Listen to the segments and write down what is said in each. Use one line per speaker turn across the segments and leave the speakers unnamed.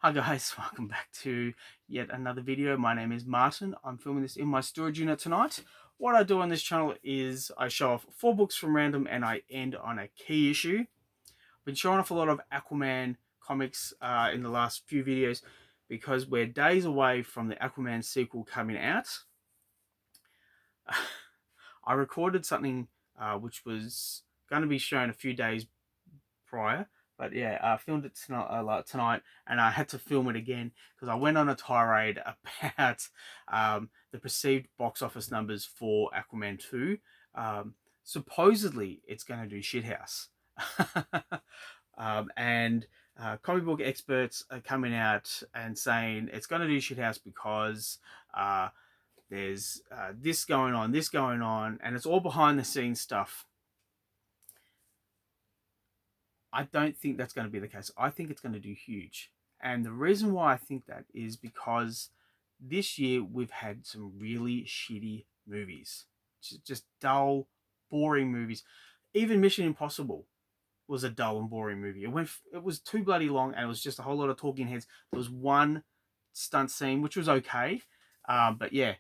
Hi guys, welcome back to yet another video. My name is Martin. I'm filming this in my storage unit tonight. What I do on this channel is I show off 4 books from random and I end on a key issue. I've been showing off a lot of Aquaman comics in the last few videos because we're days away from the Aquaman sequel coming out. I recorded something which was going to be shown a few days prior, but yeah, I filmed it tonight, and I had to film it again because I went on a tirade about the perceived box office numbers for Aquaman 2. Supposedly, it's going to do shithouse. And comic book experts are coming out and saying it's going to do shithouse because there's this going on, and it's all behind the scenes stuff. I don't think that's going to be the case. I think it's going to do huge. And the reason why I think that is because this year we've had some really shitty movies. Just dull, boring movies. Even Mission Impossible was a dull and boring movie. It was too bloody long and it was just a whole lot of talking heads. There was one stunt scene which was okay. But yeah,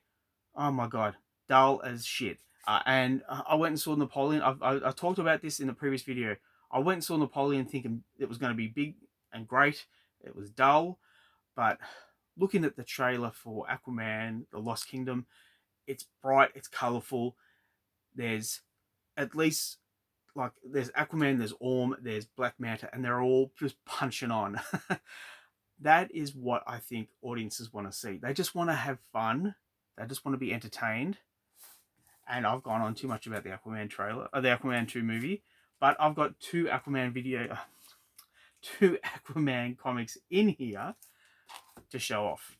oh my god, dull as shit. And I went and saw Napoleon. I talked about this in the previous video. I went and saw Napoleon thinking it was going to be big and great. It was dull, but looking at the trailer for Aquaman, The Lost Kingdom, it's bright, it's colourful. There's at least, like, there's Aquaman, there's Orm, there's Black Manta, and they're all just punching on. That is what I think audiences want to see. They just want to have fun. They just want to be entertained. And I've gone on too much about the Aquaman trailer, the Aquaman 2 movie. But I've got two Aquaman comics in here to show off.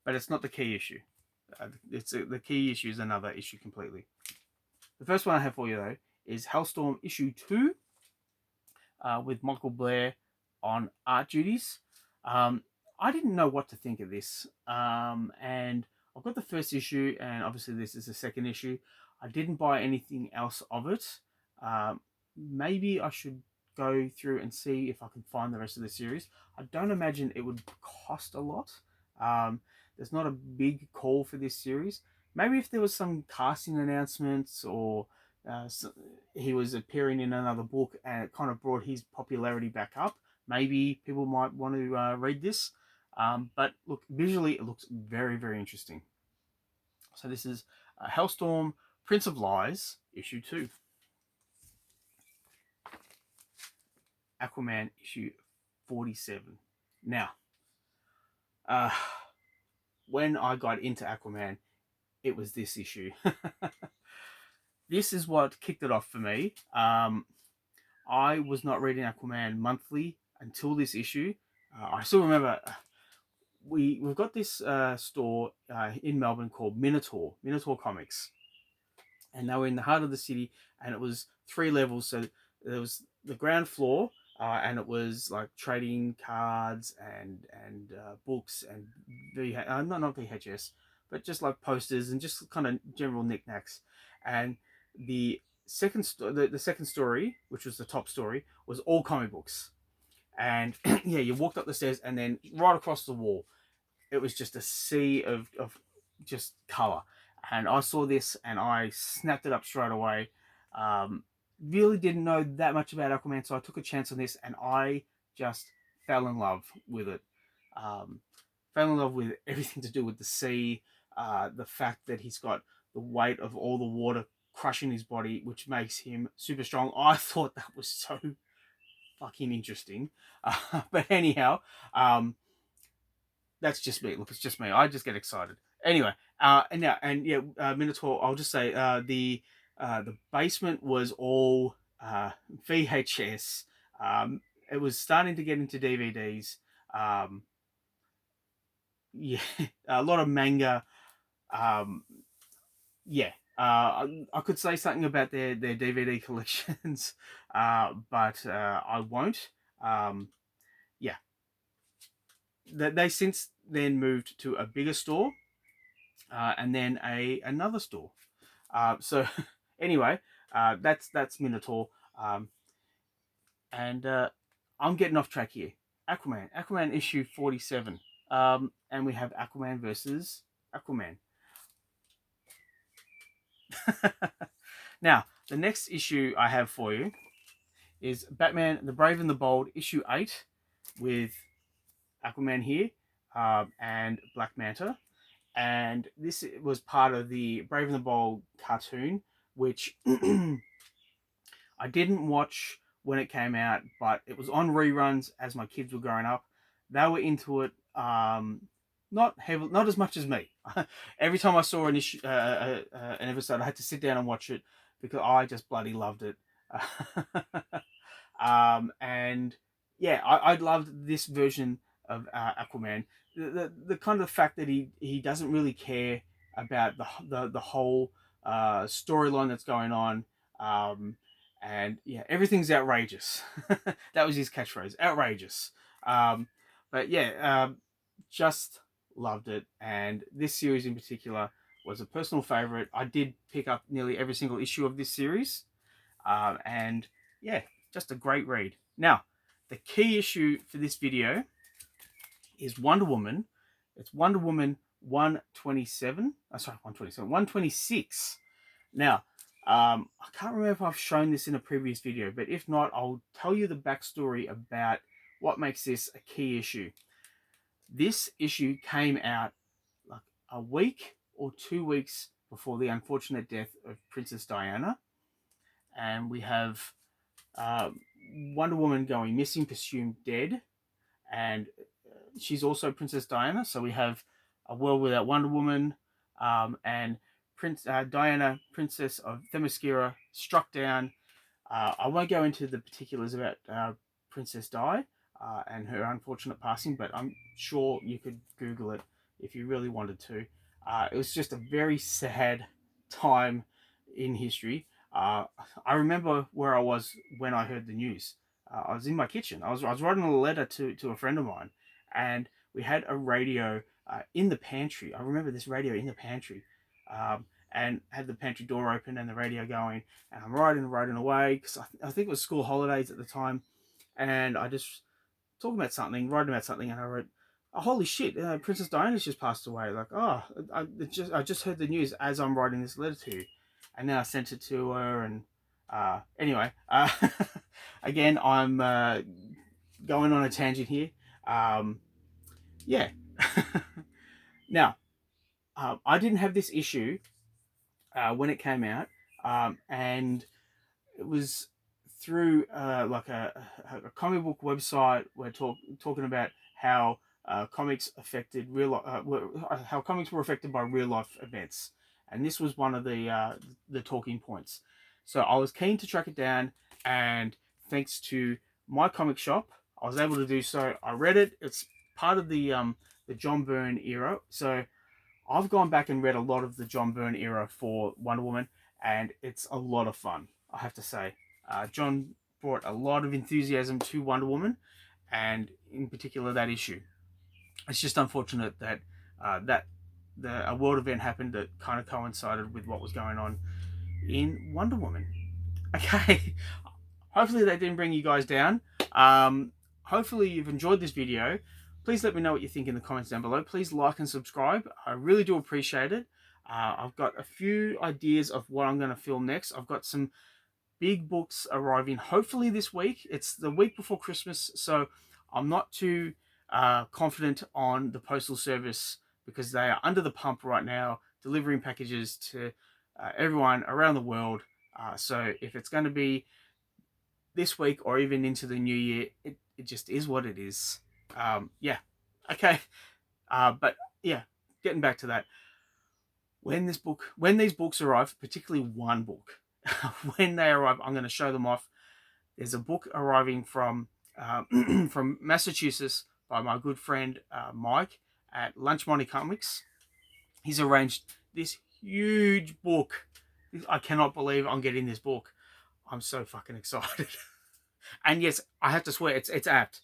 But it's not the key issue. The key issue is another issue completely. The first one I have for you though is Hellstorm issue 2 with Michael Blair on art duties. I didn't know what to think of this, and I've got the first issue, and obviously this is the second issue. I didn't buy anything else of it. Maybe I should go through and see if I can find the rest of the series. I don't imagine it would cost a lot. There's not a big call for this series. Maybe if there was some casting announcements or he was appearing in another book and it kind of brought his popularity back up, maybe people might want to read this. But look, visually it looks very, very interesting. So this is Hellstorm, Prince of Lies, issue 2. Aquaman issue 47. Now, when I got into Aquaman, it was this issue. This is what kicked it off for me. I was not reading Aquaman monthly until this issue. I still remember we've got this store in Melbourne called Minotaur Comics, and they were in the heart of the city, and it was 3 levels. So there was the ground floor, and it was like trading cards and books and not VHS, but just like posters and just kind of general knickknacks. And the second story, which was the top story, was all comic books. And yeah, you walked up the stairs, and then right across the wall, it was just a sea of just color. And I saw this, and I snapped it up straight away. Really didn't know that much about Aquaman, so I took a chance on this, and I just fell in love with it. Fell in love with everything to do with the sea, the fact that he's got the weight of all the water crushing his body, which makes him super strong. I thought that was so fucking interesting. But anyhow, that's just me. Look, it's just me. I just get excited. Anyway, Minotaur. I'll just say the basement was all VHS. It was starting to get into DVDs. Yeah, a lot of manga. Yeah, I could say something about their DVD collections, but I won't. Yeah, they since then moved to a bigger store, and then another store. So anyway, that's Minotaur, and I'm getting off track here. Aquaman issue 47. And we have Aquaman versus Aquaman. Now, the next issue I have for you is Batman the Brave and the Bold, issue 8, with Aquaman here and Black Manta. And this was part of the Brave and the Bold cartoon, which I didn't watch when it came out, but it was on reruns as my kids were growing up. They were into it, not heavily, not as much as me. Every time I saw an issue, an episode, I had to sit down and watch it because I just bloody loved it. And yeah, I loved this version of Aquaman. The kind of fact that he doesn't really care about the whole storyline that's going on. And yeah, everything's outrageous. That was his catchphrase, outrageous. But yeah, just loved it. And this series in particular was a personal favorite. I did pick up nearly every single issue of this series. And yeah, just a great read. Now, the key issue for this video is Wonder Woman. It's Wonder Woman 127. Oh, sorry, 127. 126. Now, I can't remember if I've shown this in a previous video, but if not, I'll tell you the backstory about what makes this a key issue. This issue came out like a week or 2 weeks before the unfortunate death of Princess Diana. And we have Wonder Woman going missing, presumed dead. And she's also Princess Diana. So we have a world without Wonder Woman, and Diana, Princess of Themyscira, struck down. I won't go into the particulars about Princess Di and her unfortunate passing, but I'm sure you could Google it if you really wanted to. It was just a very sad time in history. I remember where I was when I heard the news. I was in my kitchen. I was writing a letter to a friend of mine, and we had a radio in the pantry. I remember this radio in the pantry, and had the pantry door open and the radio going. And I'm writing away because I think it was school holidays at the time, and I just writing about something, and I wrote, "Oh, holy shit! Princess Diana's just passed away." Like, oh, I just heard the news as I'm writing this letter to you, and then I sent it to her, and anyway, again, I'm going on a tangent here. Yeah. Now, I didn't have this issue when it came out, and it was through like a comic book website. We're talking about how comics affected how comics were affected by real life events, and this was one of the talking points. So I was keen to track it down, and thanks to my comic shop, I was able to do so. I read it. It's part of the John Byrne era, so I've gone back and read a lot of the John Byrne era for Wonder Woman, and it's a lot of fun, I have to say. John brought a lot of enthusiasm to Wonder Woman, and in particular that issue. It's just unfortunate that a world event happened that kind of coincided with what was going on in Wonder Woman. Okay, hopefully that didn't bring you guys down. Hopefully you've enjoyed this video. Please let me know what you think in the comments down below. Please like and subscribe. I really do appreciate it. I've got a few ideas of what I'm going to film next. I've got some big books arriving hopefully this week. It's the week before Christmas, so I'm not too confident on the postal service because they are under the pump right now, delivering packages to everyone around the world. So if it's going to be this week or even into the new year, it just is what it is. Yeah, okay. But yeah, getting back to that. When these books arrive, particularly one book, when they arrive, I'm going to show them off. There's a book arriving from from Massachusetts by my good friend Mike at Lunch Money Comics. He's arranged this huge book. I cannot believe I'm getting this book. I'm so fucking excited. And yes, I have to swear, it's apt.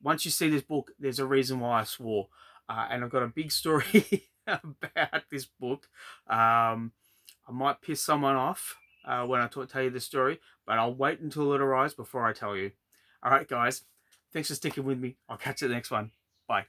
Once you see this book, there's a reason why I swore. And I've got a big story about this book. I might piss someone off when I tell you the story, but I'll wait until it arrives before I tell you. All right, guys. Thanks for sticking with me. I'll catch you the next one. Bye.